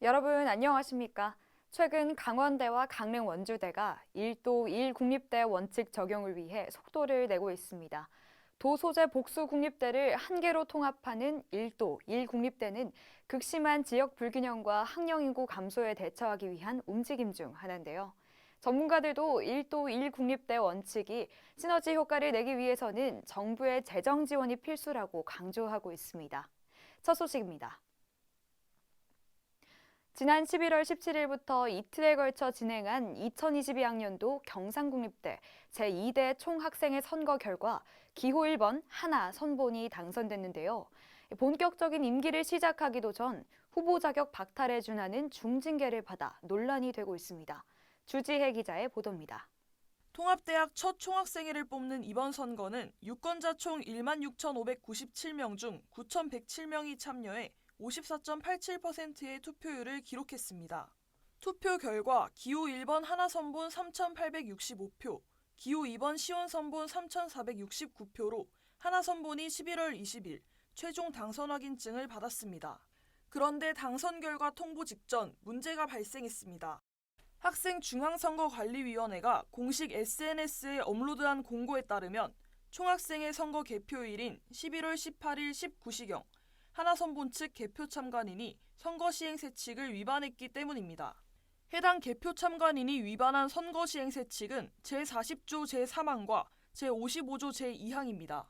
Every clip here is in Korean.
여러분 안녕하십니까? 최근 강원대와 강릉 원주대가 1도 1국립대 원칙 적용을 위해 속도를 내고 있습니다. 도 소재 복수 국립대를 한 개로 통합하는 1도 1국립대는 극심한 지역 불균형과 학령 인구 감소에 대처하기 위한 움직임 중 하나인데요. 전문가들도 1도 1국립대 원칙이 시너지 효과를 내기 위해서는 정부의 재정 지원이 필수라고 강조하고 있습니다. 첫 소식입니다. 지난 11월 17일부터 이틀에 걸쳐 진행한 2022학년도 경상국립대 제2대 총학생회 선거 결과 기호 1번 하나 선본이 당선됐는데요. 본격적인 임기를 시작하기도 전 후보 자격 박탈에 준하는 중징계를 받아 논란이 되고 있습니다. 주지혜 기자의 보도입니다. 통합대학 첫 총학생회를 뽑는 이번 선거는 유권자 총 16,597명 중 9,107명이 참여해 54.87%의 투표율을 기록했습니다. 투표 결과 기호 1번 하나선본 3,865표, 기호 2번 시원선본 3,469표로 하나선본이 11월 20일 최종 당선 확인증을 받았습니다. 그런데 당선 결과 통보 직전 문제가 발생했습니다. 학생중앙선거관리위원회가 공식 SNS에 업로드한 공고에 따르면 총학생회 선거 개표일인 11월 18일 19시경 하나선본 측 개표 참관인이 선거시행세칙을 위반했기 때문입니다. 해당 개표 참관인이 위반한 선거시행세칙은 제40조 제3항과 제55조 제2항입니다.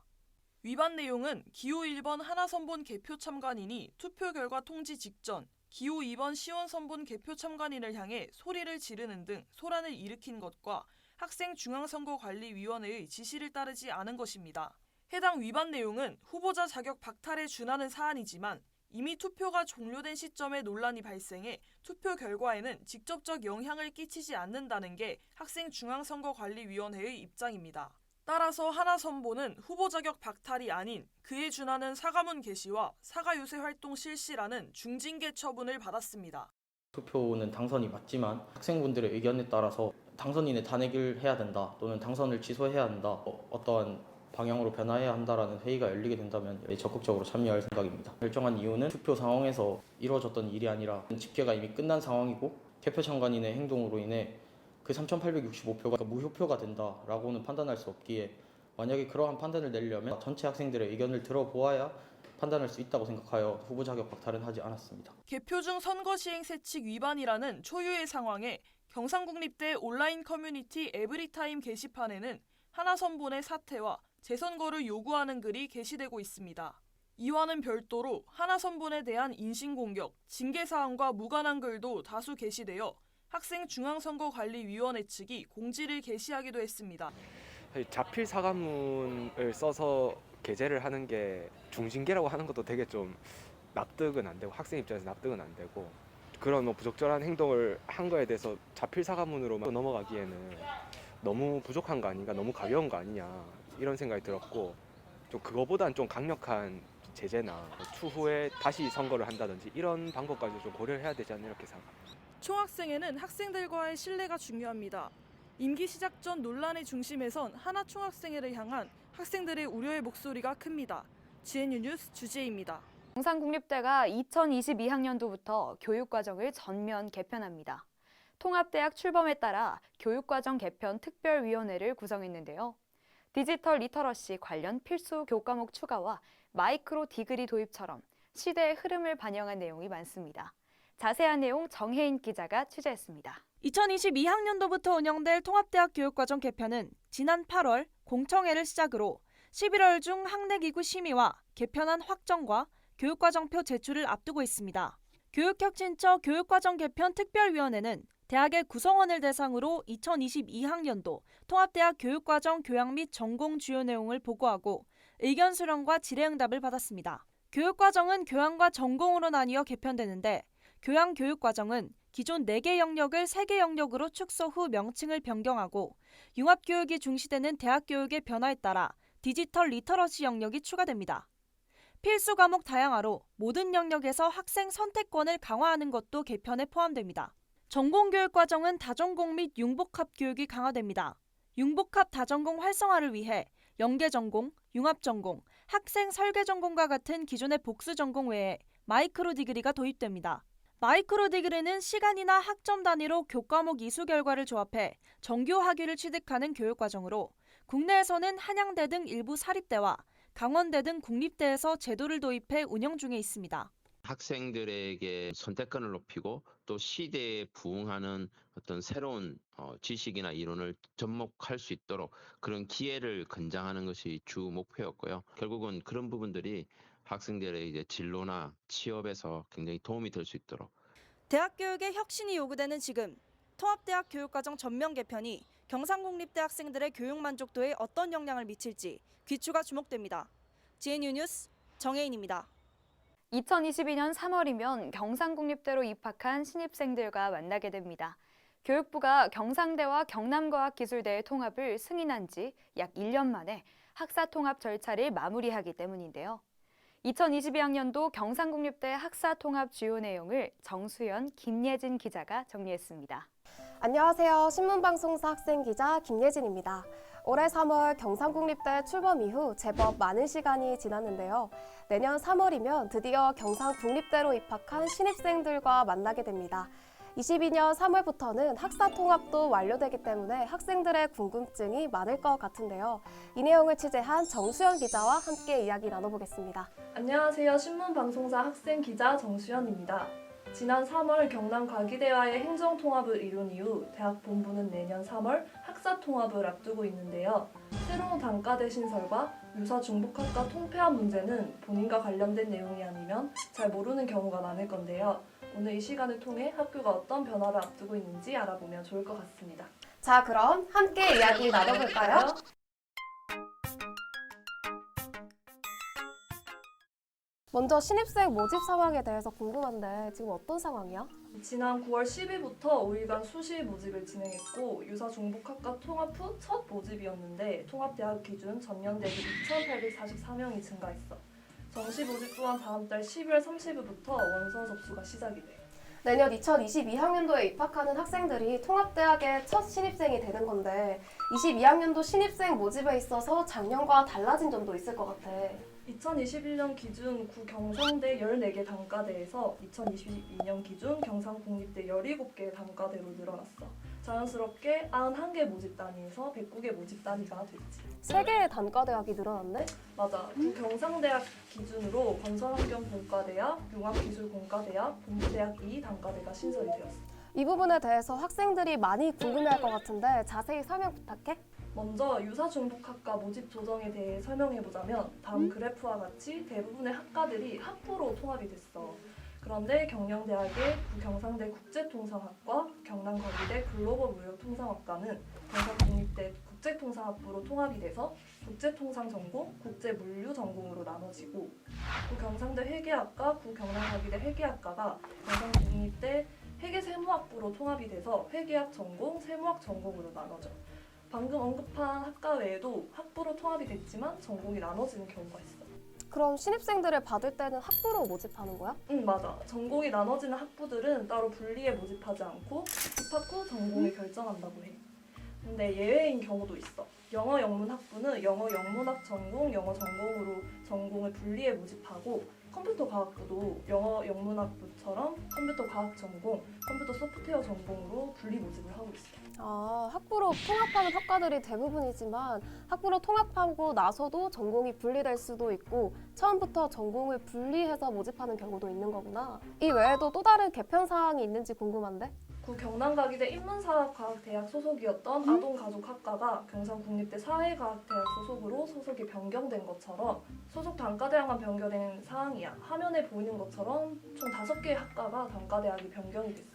위반 내용은 기호 1번 하나선본 개표 참관인이 투표 결과 통지 직전 기호 2번 시원선본 개표 참관인을 향해 소리를 지르는 등 소란을 일으킨 것과 학생중앙선거관리위원회의 지시를 따르지 않은 것입니다. 해당 위반 내용은 후보자 자격 박탈에 준하는 사안이지만 이미 투표가 종료된 시점에 논란이 발생해 투표 결과에는 직접적 영향을 끼치지 않는다는 게 학생중앙선거관리위원회의 입장입니다. 따라서 하나선본은 후보 자격 박탈이 아닌 그에 준하는 사과문 게시와 사과유세 활동 실시라는 중징계 처분을 받았습니다. 투표는 당선이 맞지만 학생분들의 의견에 따라서 당선인의 탄핵을 해야 된다 또는 당선을 취소해야 한다 어떠한 방향으로 변화해야 한다라는 회의가 열리게 된다면 적극적으로 참여할 생각입니다. 결정한 이유는 투표 상황에서 이루어졌던 일이 아니라 집계가 이미 끝난 상황이고 개표 참관인의 행동으로 인해 그 3,865표가 무효표가 된다라고는 판단할 수 없기에 만약에 그러한 판단을 내려면 전체 학생들의 의견을 들어보아야 판단할 수 있다고 생각하여 후보 자격 박탈은 하지 않았습니다. 개표 중 선거시행세칙 위반이라는 초유의 상황에 경상국립대 온라인 커뮤니티 에브리타임 게시판에는 하나선본의 사퇴와 재선거를 요구하는 글이 게시되고 있습니다. 이와는 별도로 하나선본에 대한 인신공격, 징계사항과 무관한 글도 다수 게시되어 학생중앙선거관리위원회 측이 공지를 게시하기도 했습니다. 자필 사과문을 써서 게재를 하는 게 중징계라고 하는 것도 되게 좀 납득은 안 되고 학생 입장에서 납득은 안 되고 그런 부적절한 행동을 한 거에 대해서 자필 사과문으로만 넘어가기에는 너무 부족한 거 아닌가, 너무 가벼운 거 아니냐 이런 생각이 들었고 좀 그거보단 좀 강력한 제재나 추후에 다시 선거를 한다든지 이런 방법까지 좀 고려를 해야 되지 않나 이렇게 생각합니다. 총학생회는 학생들과의 신뢰가 중요합니다. 임기 시작 전 논란의 중심에선 하나총학생회를 향한 학생들의 우려의 목소리가 큽니다. GNU 뉴스 주지혜입니다. 경상국립대가 2022학년도부터 교육과정을 전면 개편합니다. 통합대학 출범에 따라 교육과정 개편 특별위원회를 구성했는데요. 디지털 리터러시 관련 필수 교과목 추가와 마이크로 디그리 도입처럼 시대의 흐름을 반영한 내용이 많습니다. 자세한 내용 정혜인 기자가 취재했습니다. 2022학년도부터 운영될 통합대학 교육과정 개편은 지난 8월 공청회를 시작으로 11월 중 학내기구 심의와 개편안 확정과 교육과정표 제출을 앞두고 있습니다. 교육혁신처 교육과정 개편 특별위원회는 대학의 구성원을 대상으로 2022학년도 통합대학 교육과정 교양 및 전공 주요 내용을 보고하고 의견 수렴과 질의응답을 받았습니다. 교육과정은 교양과 전공으로 나뉘어 개편되는데 교양교육과정은 기존 4개 영역을 3개 영역으로 축소 후 명칭을 변경하고 융합교육이 중시되는 대학교육의 변화에 따라 디지털 리터러시 영역이 추가됩니다. 필수 과목 다양화로 모든 영역에서 학생 선택권을 강화하는 것도 개편에 포함됩니다. 전공교육과정은 다전공 및 융복합 교육이 강화됩니다. 융복합 다전공 활성화를 위해 연계전공, 융합전공, 학생 설계전공과 같은 기존의 복수전공 외에 마이크로 디그리가 도입됩니다. 마이크로 디그리는 시간이나 학점 단위로 교과목 이수 결과를 조합해 정규 학위를 취득하는 교육과정으로 국내에서는 한양대 등 일부 사립대와 강원대 등 국립대에서 제도를 도입해 운영 중에 있습니다. 학생들에게 선택권을 높이고 또 시대에 부응하는 어떤 새로운 지식이나 이론을 접목할 수 있도록 그런 기회를 권장하는 것이 주 목표였고요. 결국은 그런 부분들이 학생들의 이제 진로나 취업에서 굉장히 도움이 될 수 있도록. 대학 교육의 혁신이 요구되는 지금, 통합대학 교육과정 전면 개편이 경상국립대 학생들의 교육 만족도에 어떤 영향을 미칠지 귀추가 주목됩니다. GNU 뉴스 정혜인입니다. 2022년 3월이면 경상국립대로 입학한 신입생들과 만나게 됩니다. 교육부가 경상대와 경남과학기술대의 통합을 승인한 지 약 1년 만에 학사통합 절차를 마무리하기 때문인데요. 2022학년도 경상국립대 학사통합 주요 내용을 정수연, 김예진 기자가 정리했습니다. 안녕하세요. 신문방송사 학생기자 김예진입니다. 올해 3월 경상국립대 출범 이후 제법 많은 시간이 지났는데요. 내년 3월이면 드디어 경상국립대로 입학한 신입생들과 만나게 됩니다. 22년 3월부터는 학사통합도 완료되기 때문에 학생들의 궁금증이 많을 것 같은데요. 이 내용을 취재한 정수연 기자와 함께 이야기 나눠보겠습니다. 안녕하세요. 신문방송사 학생기자 정수연입니다. 지난 3월 경남과기대와의 행정통합을 이룬 이후 대학 본부는 내년 3월 학사통합을 앞두고 있는데요. 새로운 단과대 신설과 유사 중복학과 통폐합 문제는 본인과 관련된 내용이 아니면 잘 모르는 경우가 많을 건데요. 오늘 이 시간을 통해 학교가 어떤 변화를 앞두고 있는지 알아보면 좋을 것 같습니다. 자, 그럼 함께 이야기 나눠볼까요? 먼저 신입생 모집 상황에 대해서 궁금한데 지금 어떤 상황이야? 지난 9월 10일부터 5일간 수시 모집을 진행했고 유사 중복학과 통합 후 첫 모집이었는데 통합대학 기준 전년 대비 2,844명이 증가했어. 정시 모집 또한 다음 달 12월 30일부터 원서 접수가 시작이 돼. 내년 2022학년도에 입학하는 학생들이 통합대학의 첫 신입생이 되는 건데 22학년도 신입생 모집에 있어서 작년과 달라진 점도 있을 것 같아. 2021년 기준 구 경상대 14개 단과대에서 2022년 기준 경상국립대 17개 단과대로 늘어났어. 자연스럽게 91개 모집 단위에서 109개 모집 단위가 됐지. 3개의 단과대학이 늘어났네? 맞아. 구 경상대학 기준으로 건설환경공과대학, 융합기술공과대학, 본부대학 2 단과대가 신설이 되었어. 이 부분에 대해서 학생들이 많이 궁금해할 것 같은데 자세히 설명 부탁해. 먼저 유사중복학과 모집 조정에 대해 설명해보자면 다음 그래프와 같이 대부분의 학과들이 학부로 통합이 됐어. 그런데 경영대학의 구경상대 국제통상학과, 경남과기대 글로벌무역통상학과는 경상국립대 국제통상학부로 통합이 돼서 국제통상 전공, 국제물류 전공으로 나눠지고 구경상대 회계학과, 구경남과기대 회계학과가 경상국립대 회계세무학부로 통합이 돼서 회계학 전공, 세무학 전공으로 나눠져. 방금 언급한 학과 외에도 학부로 통합이 됐지만 전공이 나눠지는 경우가 있어. 그럼 신입생들을 받을 때는 학부로 모집하는 거야? 응, 맞아. 전공이 나눠지는 학부들은 따로 분리해 모집하지 않고 입학 후 전공을 결정한다고 해. 근데 예외인 경우도 있어. 영어 영문 학부는 영어 영문학 전공, 영어 전공으로 전공을 분리해 모집하고 컴퓨터 과학부도 영어 영문학부처럼 컴퓨터 과학 전공, 컴퓨터 소프트웨어 전공으로 분리 모집을 하고 있어. 아, 학부로 통합하는 학과들이 대부분이지만 학부로 통합하고 나서도 전공이 분리될 수도 있고 처음부터 전공을 분리해서 모집하는 경우도 있는 거구나. 이 외에도 또 다른 개편 사항이 있는지 궁금한데? 구 경남과기대 인문사학과학대학 소속이었던 아동가족학과가 경상국립대 사회과학대학 소속으로 소속이 변경된 것처럼 소속 단과대학만 변경된 사항이야. 화면에 보이는 것처럼 총 5개의 학과가 단과대학이 변경이 됐어.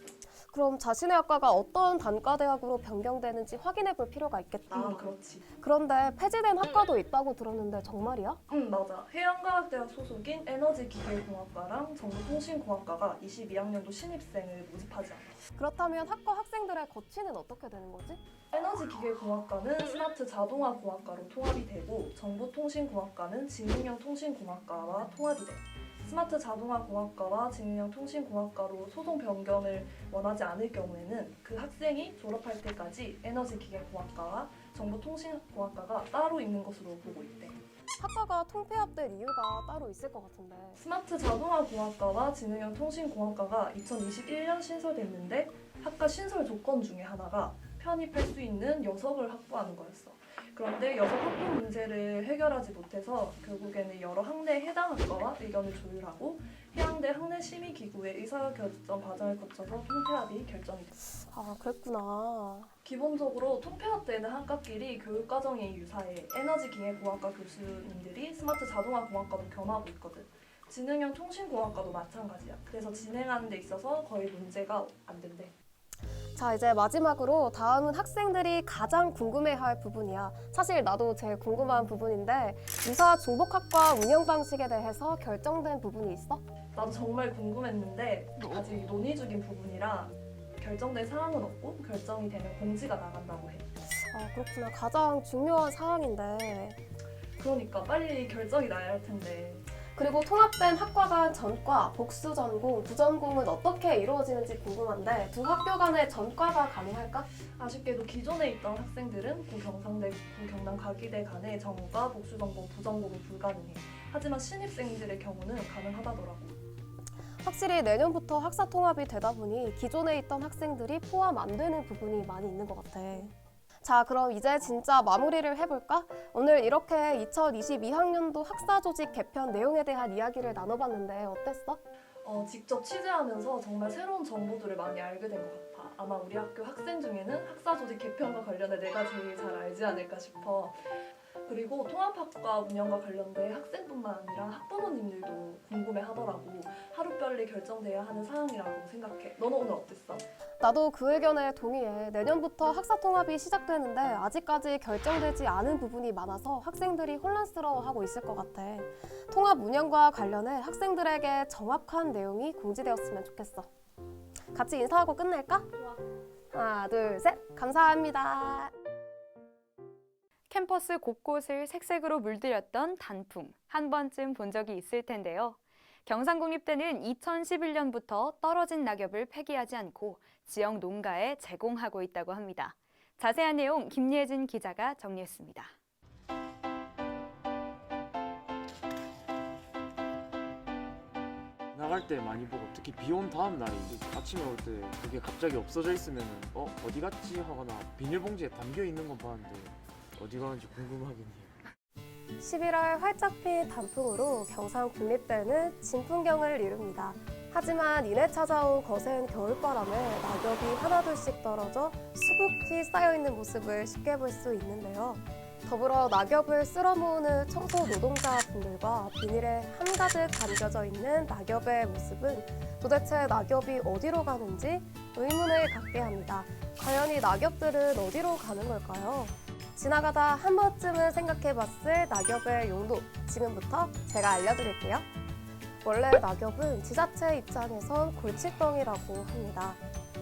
그럼 자신의 학과가 어떤 단과대학으로 변경되는지 확인해 볼 필요가 있겠다. 아, 그렇지. 그런데 폐지된 학과도 있다고 들었는데 정말이야? 응, 맞아. 해양과학대학 소속인 에너지기계공학과랑 정보통신공학과가 22학년도 신입생을 모집하지 않아. 그렇다면 학과 학생들의 거치는 어떻게 되는 거지? 에너지기계공학과는 스마트 자동화공학과로 통합이 되고 정보통신공학과는 지능형 통신공학과와 통합이 돼. 스마트 자동화공학과와 지능형 통신공학과로 소속 변경을 원하지 않을 경우에는 그 학생이 졸업할 때까지 에너지기계공학과와 정보통신공학과가 따로 있는 것으로 보고 있대. 학과가 통폐합될 이유가 따로 있을 것 같은데. 스마트 자동화공학과와 지능형 통신공학과가 2021년 신설됐는데 학과 신설 조건 중에 하나가 편입할 수 있는 여석을 확보하는 거였어. 그런데 여석 확보 문제를 해결하지 못해서 결국에는 여러 학내에 해당 학과와 의견을 조율하고 해양대 학내심의기구의 의사결정 과정을 거쳐서 통폐합이 결정이 됐어. 아, 그랬구나. 기본적으로 통폐합되는 학과끼리 교육과정이 유사해. 에너지기계공학과 교수님들이 스마트 자동화공학과도 겸하고 있거든. 지능형 통신공학과도 마찬가지야. 그래서 진행하는 데 있어서 거의 문제가 안 된대. 자, 이제 마지막으로 다음은 학생들이 가장 궁금해할 부분이야. 사실 나도 제일 궁금한 부분인데 유사 중복학과 운영 방식에 대해서 결정된 부분이 있어? 나도 정말 궁금했는데 아직 논의 중인 부분이라 결정된 사항은 없고 결정이 되면 공지가 나간다고 해. 아, 그렇구나. 가장 중요한 사항인데. 그러니까 빨리 결정이 나야 할 텐데. 그리고 통합된 학과 간 전과, 복수 전공, 부전공은 어떻게 이루어지는지 궁금한데 두 학교 간의 전과가 가능할까? 아쉽게도 기존에 있던 학생들은 구경상대, 구경남과기대 간의 전과, 복수전공, 부전공이 불가능해. 하지만 신입생들의 경우는 가능하다더라고. 확실히 내년부터 학사 통합이 되다 보니 기존에 있던 학생들이 포함 안 되는 부분이 많이 있는 것 같아. 자, 그럼 이제 진짜 마무리를 해볼까? 오늘 이렇게 2022학년도 학사 조직 개편 내용에 대한 이야기를 나눠봤는데 어땠어? 직접 취재하면서 정말 새로운 정보들을 많이 알게 된 것 같아. 아마 우리 학교 학생 중에는 학사 조직 개편과 관련해 내가 제일 잘 알지 않을까 싶어. 그리고 통합학과 운영과 관련돼 학생뿐만 아니라 학부모님들도 궁금해하더라고. 하루빨리 결정돼야 하는 사항이라고 생각해. 너는 오늘 어땠어? 나도 그 의견에 동의해. 내년부터 학사 통합이 시작되는데 아직까지 결정되지 않은 부분이 많아서 학생들이 혼란스러워하고 있을 것 같아. 통합 운영과 관련해 학생들에게 정확한 내용이 공지되었으면 좋겠어. 같이 인사하고 끝낼까? 좋아. 하나, 둘, 셋. 감사합니다. 캠퍼스 곳곳을 색색으로 물들였던 단풍, 한 번쯤 본 적이 있을 텐데요. 경상국립대는 2011년부터 떨어진 낙엽을 폐기하지 않고 지역 농가에 제공하고 있다고 합니다. 자세한 내용 김예진 기자가 정리했습니다. 나갈 때 많이 보고 특히 비 온 다음 날에 아침에 올 때 그게 갑자기 없어져 있으면 어디 갔지 하거나 비닐봉지에 담겨 있는 건 봤는데 어디 가는지 궁금하긴 해요. 11월 활짝 핀 단풍으로 경상국립대는 진풍경을 이룹니다. 하지만 이내 찾아온 거센 겨울바람에 낙엽이 하나둘씩 떨어져 수북히 쌓여있는 모습을 쉽게 볼 수 있는데요. 더불어 낙엽을 쓸어 모으는 청소 노동자분들과 비닐에 한가득 담겨져 있는 낙엽의 모습은 도대체 낙엽이 어디로 가는지 의문을 갖게 합니다. 과연 이 낙엽들은 어디로 가는 걸까요? 지나가다 한 번쯤은 생각해봤을 낙엽의 용도, 지금부터 제가 알려드릴게요. 원래 낙엽은 지자체 입장에선 골칫덩이라고 합니다.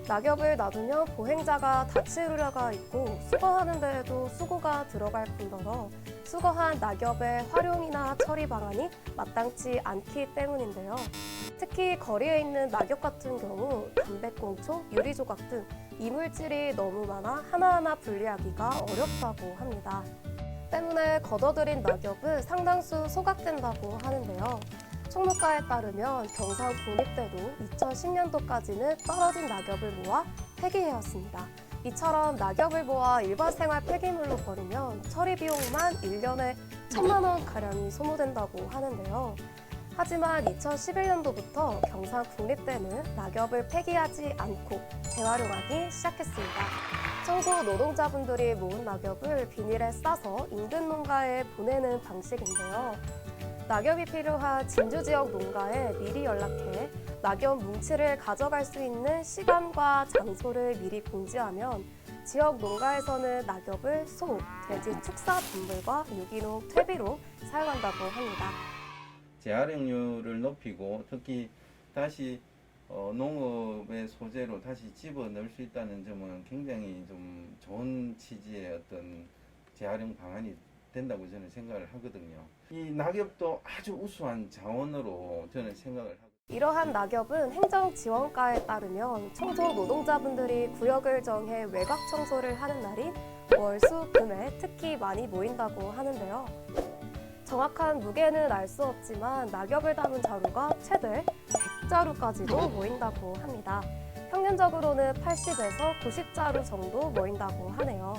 낙엽을 놔두면 보행자가 다칠 우려가 있고 수거하는 데에도 수고가 들어갈 뿐더러 수거한 낙엽의 활용이나 처리 방안이 마땅치 않기 때문인데요. 특히 거리에 있는 낙엽 같은 경우 담배꽁초, 유리조각 등 이물질이 너무 많아 하나하나 분리하기가 어렵다고 합니다. 때문에 걷어들인 낙엽은 상당수 소각된다고 하는데요. 총무과에 따르면 경상국립대도 2010년도까지는 떨어진 낙엽을 모아 폐기해왔습니다. 이처럼 낙엽을 모아 일반 생활 폐기물로 버리면 처리 비용만 1년에 1,000만 원 가량이 소모된다고 하는데요. 하지만 2011년도부터 경상국립대는 낙엽을 폐기하지 않고 재활용하기 시작했습니다. 청소 노동자분들이 모은 낙엽을 비닐에 싸서 인근 농가에 보내는 방식인데요. 낙엽이 필요한 진주 지역 농가에 미리 연락해 낙엽 뭉치를 가져갈 수 있는 시간과 장소를 미리 공지하면 지역 농가에서는 낙엽을 소, 돼지 축사 분물과 유기농 퇴비로 사용한다고 합니다. 재활용률을 높이고 특히 다시 농업의 소재로 다시 집어넣을 수 있다는 점은 굉장히 좀 좋은 취지의 어떤 재활용 방안이 된다고 저는 생각을 하거든요. 이 낙엽도 아주 우수한 자원으로 저는 생각을 하고 이러한 낙엽은 행정지원과에 따르면 청소 노동자분들이 구역을 정해 외곽 청소를 하는 날인 월, 수, 금에 특히 많이 모인다고 하는데요. 정확한 무게는 알 수 없지만 낙엽을 담은 자루가 최대 100자루까지도 모인다고 합니다. 평균적으로는 80에서 90자루 정도 모인다고 하네요.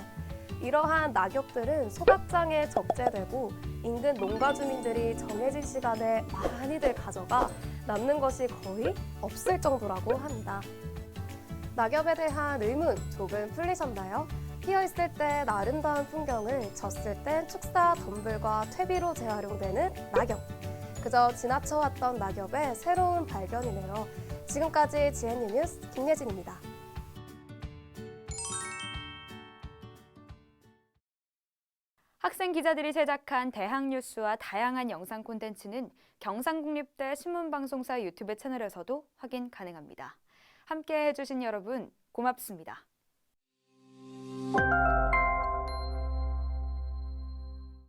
이러한 낙엽들은 소각장에 적재되고 인근 농가 주민들이 정해진 시간에 많이들 가져가 남는 것이 거의 없을 정도라고 합니다. 낙엽에 대한 의문 조금 풀리셨나요? 피어있을 때 아름다운 풍경을 졌을 땐 축사, 덤불과 퇴비로 재활용되는 낙엽. 그저 지나쳐왔던 낙엽의 새로운 발견이네요. 지금까지 GNU 뉴스 김예진입니다. 학생 기자들이 제작한 대학 뉴스와 다양한 영상 콘텐츠는 경상국립대 신문방송사 유튜브 채널에서도 확인 가능합니다. 함께 해주신 여러분 고맙습니다.